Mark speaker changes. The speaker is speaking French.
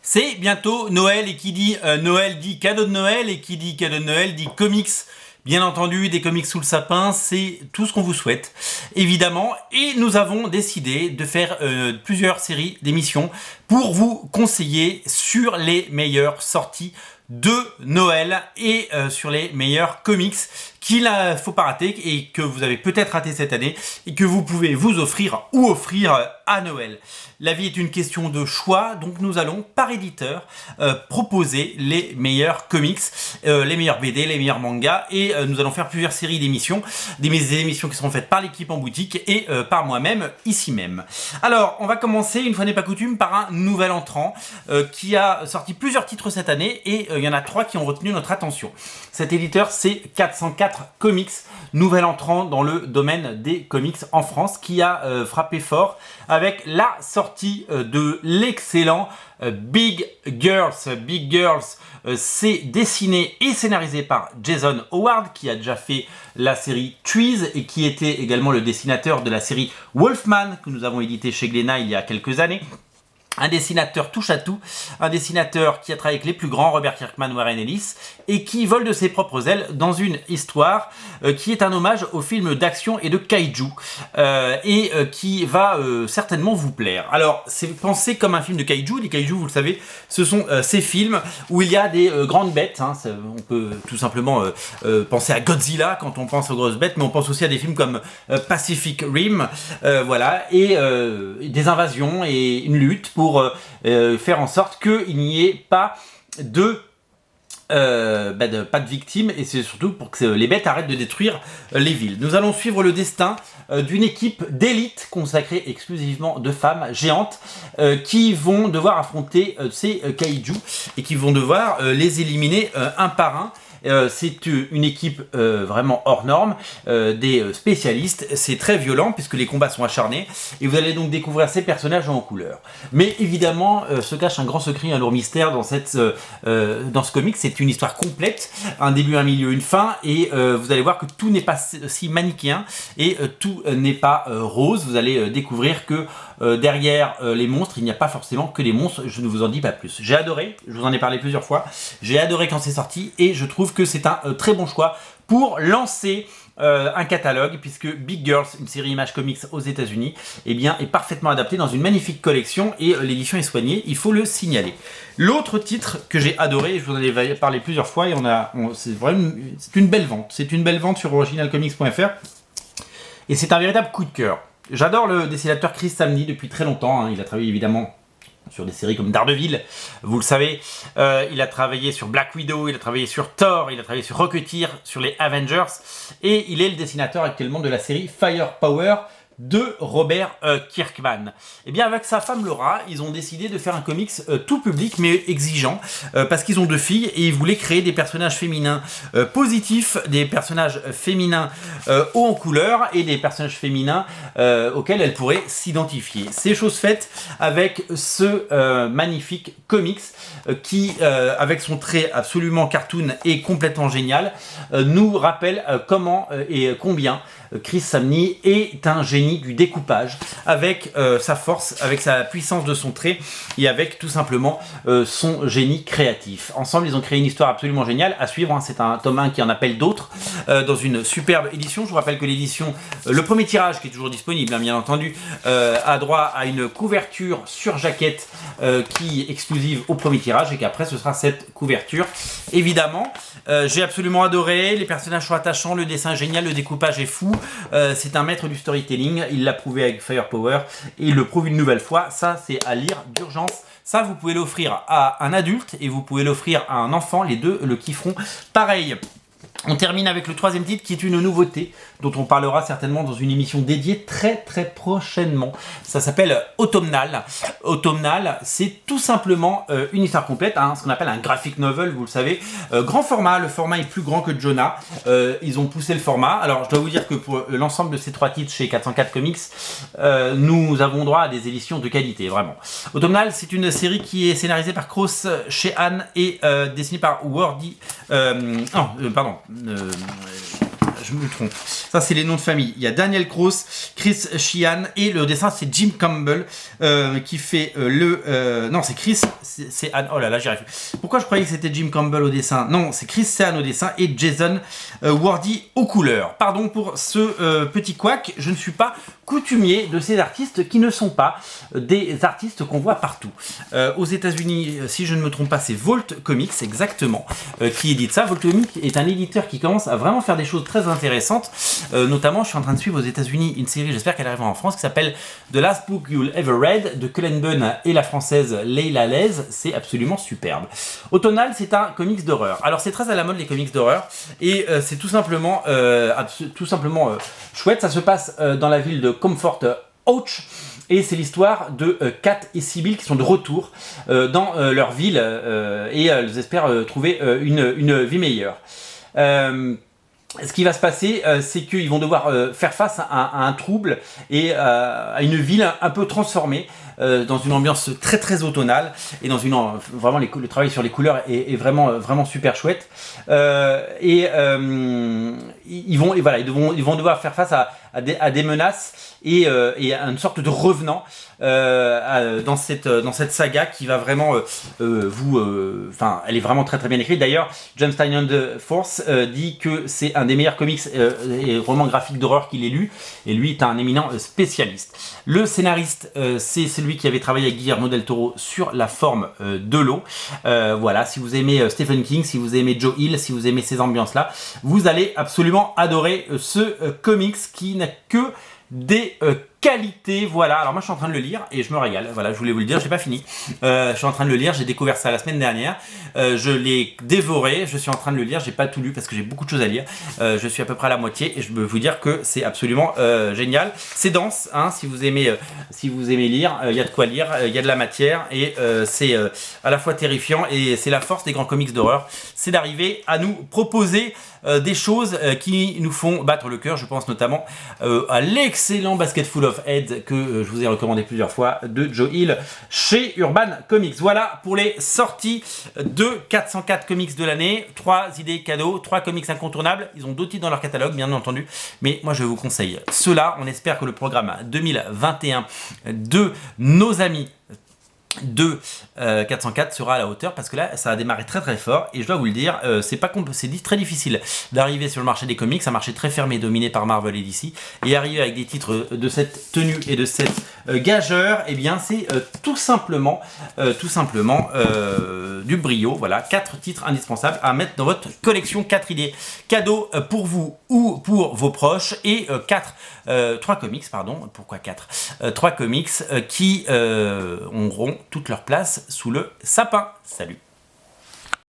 Speaker 1: C'est bientôt Noël et qui dit Noël dit cadeau de Noël et qui dit cadeau de Noël dit comics. Bien entendu, des comics sous le sapin, c'est tout ce qu'on vous souhaite, évidemment. Et nous avons décidé de faire plusieurs séries d'émissions pour vous conseiller sur les meilleures sorties de Noël et sur les meilleurs comics qu'il ne faut pas rater et que vous avez peut-être raté cette année et que vous pouvez vous offrir ou offrir à Noël. La vie est une question de choix, donc nous allons par éditeur proposer les meilleurs comics, les meilleurs BD, les meilleurs mangas et nous allons faire plusieurs séries d'émissions, des émissions qui seront faites par l'équipe en boutique et par moi-même ici même. Alors on va commencer une fois n'est pas coutume par un nouvel entrant qui a sorti plusieurs titres cette année et il y en a 3 qui ont retenu notre attention. Cet éditeur c'est 404 Comics, nouvel entrant dans le domaine des comics en France qui a frappé fort avec la sortie de l'excellent Big Girls. Big Girls, c'est dessiné et scénarisé par Jason Howard qui a déjà fait la série Trees et qui était également le dessinateur de la série Wolfman que nous avons édité chez Glénat il y a quelques années. Un dessinateur touche à tout, un dessinateur qui a travaillé avec les plus grands, Robert Kirkman, Warren Ellis, et qui vole de ses propres ailes dans une histoire qui est un hommage au film d'action et de kaiju, et qui va certainement vous plaire. Alors, c'est pensé comme un film de kaiju. Les kaiju, vous le savez, ce sont ces films où il y a des grandes bêtes. Hein. On peut tout simplement penser à Godzilla quand on pense aux grosses bêtes, mais on pense aussi à des films comme Pacific Rim, voilà, et des invasions et une lutte pour faire en sorte qu'il n'y ait pas de victimes et c'est surtout pour que les bêtes arrêtent de détruire les villes. Nous allons suivre le destin d'une équipe d'élite consacrée exclusivement de femmes géantes qui vont devoir affronter ces kaiju et qui vont devoir les éliminer un par un. C'est une équipe vraiment hors norme, des spécialistes, c'est très violent puisque les combats sont acharnés et vous allez donc découvrir ces personnages en couleur. Mais évidemment se cache un grand secret, un lourd mystère dans ce comic. C'est une histoire complète, un début, un milieu, une fin et vous allez voir que tout n'est pas si manichéen et tout n'est pas rose. Vous allez découvrir que derrière les monstres, il n'y a pas forcément que des monstres, je ne vous en dis pas plus. J'ai adoré, je vous en ai parlé plusieurs fois, j'ai adoré quand c'est sorti et je trouve que c'est un très bon choix pour lancer un catalogue puisque Big Girls, une série Image Comics aux États-Unis, eh bien, est parfaitement adaptée dans une magnifique collection et l'édition est soignée, il faut le signaler. L'autre titre que j'ai adoré, je vous en ai parlé plusieurs fois et c'est une belle vente. C'est une belle vente sur originalcomics.fr et c'est un véritable coup de cœur. J'adore le dessinateur Chris Samnee depuis très longtemps, hein. Il a travaillé évidemment sur des séries comme Daredevil, vous le savez, il a travaillé sur Black Widow, il a travaillé sur Thor, il a travaillé sur Rocketeer, sur les Avengers, et il est le dessinateur actuellement de la série Firepower de Robert Kirkman. Et bien avec sa femme Laura, ils ont décidé de faire un comics tout public mais exigeant parce qu'ils ont 2 filles et ils voulaient créer des personnages féminins positifs, des personnages féminins hauts en couleur et des personnages féminins auxquels elles pourraient s'identifier. C'est chose faite avec ce magnifique comics qui, avec son trait absolument cartoon et complètement génial, nous rappelle comment et combien Chris Samnee est un génie du découpage avec sa force, avec sa puissance de son trait et avec tout simplement son génie créatif. Ensemble, ils ont créé une histoire absolument géniale à suivre. Hein. C'est un tome 1 qui en appelle d'autres dans une superbe édition. Je vous rappelle que l'édition, le premier tirage qui est toujours disponible, hein, bien entendu, a droit à une couverture sur jaquette qui est exclusive au premier tirage et qu'après ce sera cette couverture. Évidemment, j'ai absolument adoré. Les personnages sont attachants, le dessin est génial, le découpage est fou. C'est un maître du storytelling, il l'a prouvé avec Firepower et il le prouve une nouvelle fois. Ça, c'est à lire d'urgence. Ça, vous pouvez l'offrir à un adulte et vous pouvez l'offrir à un enfant. Les deux le kifferont pareil. On termine avec le 3e titre qui est une nouveauté dont on parlera certainement dans une émission dédiée très prochainement. Ça s'appelle Automnal. Automnal, c'est tout simplement une histoire complète, hein, ce qu'on appelle un graphic novel, vous le savez. Grand format, le format est plus grand que Jonah. Ils ont poussé le format. Alors je dois vous dire que pour l'ensemble de ces 3 titres chez 404 Comics, nous avons droit à des éditions de qualité, vraiment. Automnal, c'est une série qui est scénarisée par Cross Shehan et dessinée par Wardy... je me trompe. Ça, c'est les noms de famille. Il y a Daniel Cross, Chris Sheehan et le dessin, c'est Jim Campbell qui fait non, c'est Chris Sheehan. Oh là là, j'y arrive. Pourquoi je croyais que c'était Jim Campbell au dessin? Non, c'est Chris Sheehan au dessin et Jason Wardy aux couleurs. Pardon pour ce petit couac. Je ne suis pas coutumier de ces artistes qui ne sont pas des artistes qu'on voit partout. Aux États-Unis, si je ne me trompe pas, c'est Vault Comics exactement qui édite ça. Vault Comics est un éditeur qui commence à vraiment faire des choses très intéressantes. Notamment, je suis en train de suivre aux États-Unis une série, j'espère qu'elle arrivera en France, qui s'appelle The Last Book You'll Ever Read de Cullen Bunn et la française Leila Lez. C'est absolument superbe. Autonal, c'est un comics d'horreur. Alors c'est très à la mode les comics d'horreur et c'est tout simplement chouette. Ça se passe dans la ville de Comfort Ouch. Et c'est l'histoire de Kat et Sybil qui sont de retour dans leur ville et elles espèrent trouver une vie meilleure. Ce qui va se passer, c'est qu'ils vont devoir faire face à un trouble et à une ville un peu transformée dans une ambiance très très automnale et dans une vraiment le travail sur les couleurs est vraiment super chouette. Ils vont devoir faire face à des menaces et à une sorte de revenant dans cette saga qui va vraiment elle est vraiment très très bien écrite. D'ailleurs, John Steinman Force dit que c'est un des meilleurs comics et romans graphiques d'horreur qu'il ait lu, et lui est un éminent spécialiste. Le scénariste, c'est celui qui avait travaillé avec Guillermo del Toro sur La forme de l'eau. Voilà, si vous aimez Stephen King, si vous aimez Joe Hill, si vous aimez ces ambiances-là, vous allez absolument adorer ce comics qui n'a que des qualités. Voilà, alors moi je suis en train de le lire et je me régale. Voilà, je voulais vous le dire, je l'ai pas fini. Je suis en train de le lire, j'ai découvert ça la semaine dernière. Je l'ai dévoré, je suis en train de le lire, j'ai pas tout lu parce que j'ai beaucoup de choses à lire. Je suis à peu près à la moitié et je peux vous dire que c'est absolument génial. C'est dense, hein, si vous aimez lire, il y a de quoi lire, il y a de la matière et c'est à la fois terrifiant et c'est la force des grands comics d'horreur, c'est d'arriver à nous proposer des choses qui nous font battre le cœur. Je pense notamment à l'excellent Basket Full of Heads que je vous ai recommandé plusieurs fois de Joe Hill chez Urban Comics. Voilà pour les sorties de 404 comics de l'année. 3 idées cadeaux, 3 comics incontournables. Ils ont d'autres titres dans leur catalogue, bien entendu, mais moi je vous conseille ceux-là. On espère que le programme 2021 de nos amis de 404 sera à la hauteur parce que là ça a démarré très très fort et je dois vous le dire, c'est très difficile d'arriver sur le marché des comics, un marché très fermé dominé par Marvel et DC, et arriver avec des titres de cette tenue et de cette gageure, et bien c'est tout simplement du brio. Voilà, 4 titres indispensables à mettre dans votre collection, 4 idées cadeaux pour vous ou pour vos proches et 3 comics, pardon, pourquoi 4 3 comics qui auront toute leur place sous le sapin. Salut!